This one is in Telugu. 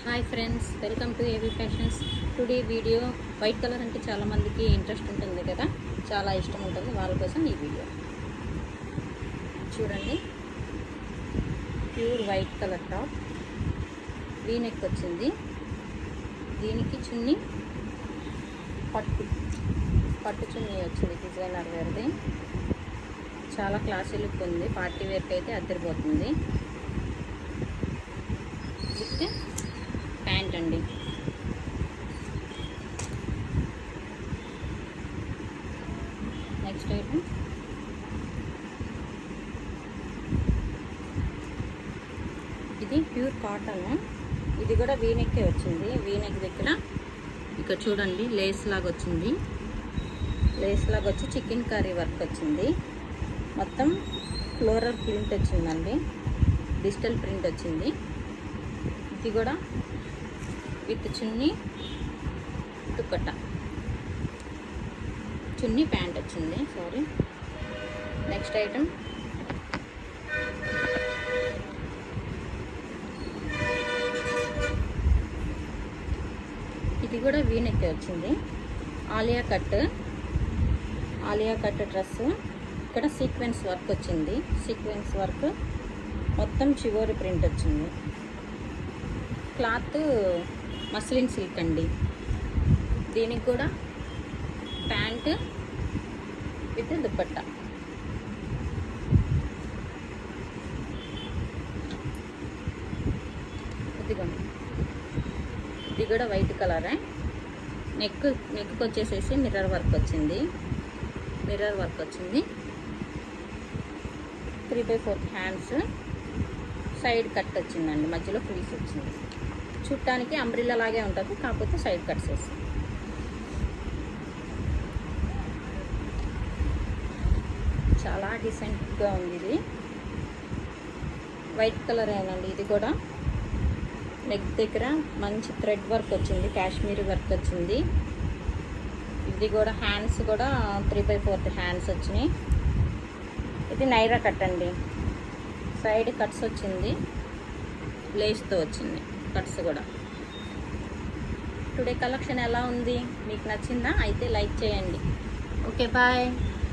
Hi friends, welcome to AB fashions. Today video white colour అంటే చాలామందికి ఇంట్రెస్ట్ ఉంటుంది కదా, చాలా ఇష్టం ఉంటుంది. వాళ్ళ కోసం ఈ వీడియో చూడండి. Pure white colour top, V neck వచ్చింది. దీనికి చున్నీ పట్టు చున్నీ వచ్చింది, డిజైనర్ వేర్ది. చాలా క్లాసీ లుక్ ఉంది. పార్టీ వేర్కి అయితే అద్దరిపోతుంది. విత్ ప్యాంట్ అండి. నెక్స్ట్ ఐటమ్ ఇది ప్యూర్ కాటన్. ఇది కూడా వీనెక్కే వచ్చింది. వీనెక్ దగ్గర ఇక్కడ చూడండి లేస్ లాగా వచ్చింది. లేస్ లాగా వచ్చి చికెన్ కర్రీ వర్క్ వచ్చింది. మొత్తం ఫ్లోరల్ ప్రింట్ వచ్చిందండి, డిజిటల్ ప్రింట్ వచ్చింది. ఇది కూడా with chunni dupatta, chunni pant వచ్చింది. సారీ. నెక్స్ట్ ఐటమ్ ఇది కూడా వీనెక్ వచ్చింది. Alia cut dress. ఇక్కడ సీక్వెన్స్ వర్క్ వచ్చింది. సీక్వెన్స్ వర్క్ మొత్తం చివరి ప్రింట్ వచ్చింది. క్లాత్ మస్లిన్ సిల్క్ అండి. దీనికి కూడా ప్యాంట్ విత్ దుప్పట్ట. ఇదిగోండి, ఇది కూడా వైట్ కలరే. నెక్కి వచ్చేసేసి మిర్రర్ వర్క్ వచ్చింది. 3/4 హ్యాండ్స్. సైడ్ కట్ వచ్చిందండి, మధ్యలో ఫ్రీస్ వచ్చింది. చుట్టానికి అంబ్రిల్లా లాగే ఉంటుంది, కాకపోతే సైడ్ కట్స్ వేస్తాం. చాలా డీసెంట్గా ఉంది. ఇది వైట్ కలర్ ఏనండి. ఇది కూడా నెక్ దగ్గర మంచి థ్రెడ్ వర్క్ వచ్చింది, కాశ్మీరీ వర్క్ వచ్చింది. ఇది కూడా హ్యాండ్స్ కూడా 3/4 హ్యాండ్స్ వచ్చినాయి. ఇది నైరా కట్ అండి. సైడ్ కట్స్ వచ్చింది, లేస్తో వచ్చింది కట్స్ కూడా. టుడే కలెక్షన్ ఎలా ఉంది, మీకు నచ్చిందా? అయితే లైక్ చేయండి. Okay, bye.